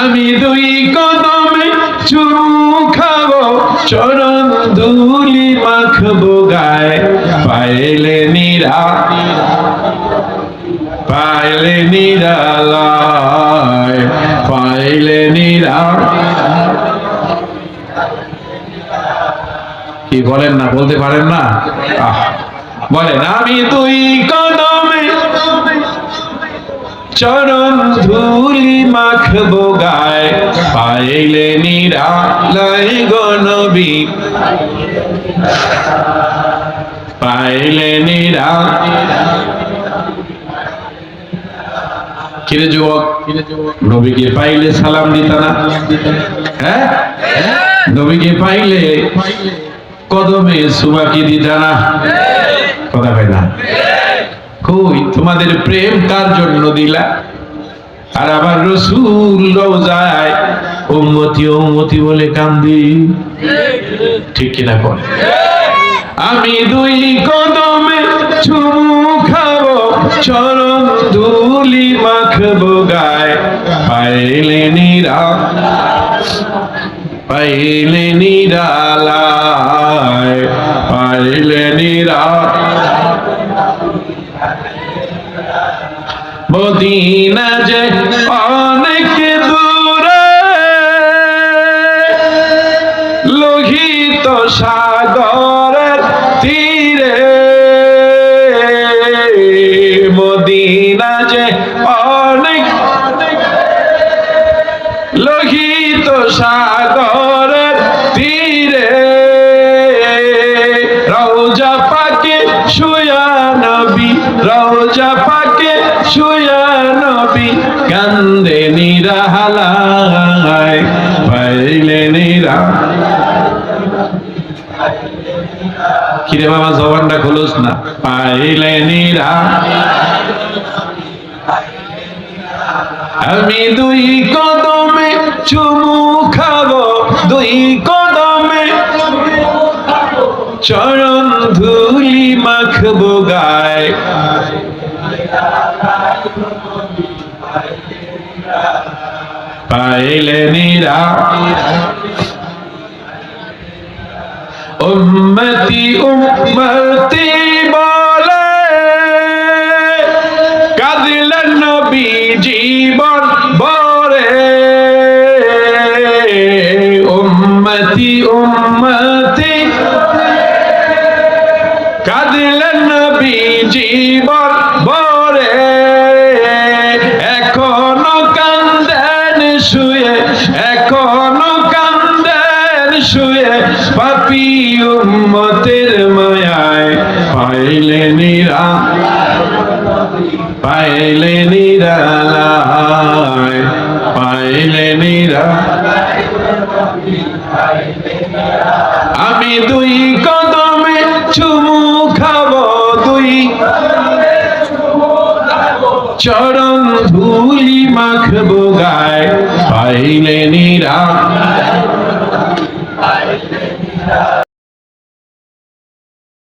আমি দুই কদমে চুমু খাবো, চরণ ধুলি মাখবো গায়ে, পাইলে পাইলে নিরালায়, পাইলে কি বলেন না, বলতে পারেন না? বলেন, আমি দুই কদমে চরণ ধুলি মাখবো গায়ে, পাইলে নিরালায় গো নবী, পাইলে কিরে যুবক, নবীকে পাইলে সালাম দিতা না? হ্যাঁ, নবীকে পাইলে কদমে সুমা কি দিতা না? কথা কয় না? কই তোমাদের প্রেম কার জন্য দিলা? আর আবার রাসূল রওজায় উম্মতি উম্মতি বলে কান্দি, ঠিক কিনা বল? আমি দুই কদমে চুমু খাবো, চরণ ধুলি মাখবো গায়ে, পাইলে নিরালায়, পাইলে মদিনা যে অনেক দূরে, লোহিত সাগরের তীরে, মদিনা যে অনেক লোহিত সাগরের তীরে, রওজা পাকে শুয়া নবী, রওজা পাকে শুয়া নবী, কান্দে নিরালায়, পাইলে কিরে বাবা জবানটা খুলুস না, পাইলে আমি দুই কদমে চুমু খাবো, দুই কদমে চরণ ধুলি মাখবো গায়ে, পাইলে উম্মতি উম্মতি বলে কাঁদিলেন নবী জীবন ভরে, উম্মতি উম্মতি কাঁদিলেন নবী জীবন ভরে, এখনো কান্দেন শুয়ে, এখনো কান্দেন শুয়ে, পাপী উম্মতের মায়ায়, পাইলে পাইলে নিরালায়, পাইলে আমি দুই কদমে চুমু খাবো, দুই চরণ ধুলি মাখবো গায়ে, পাইলে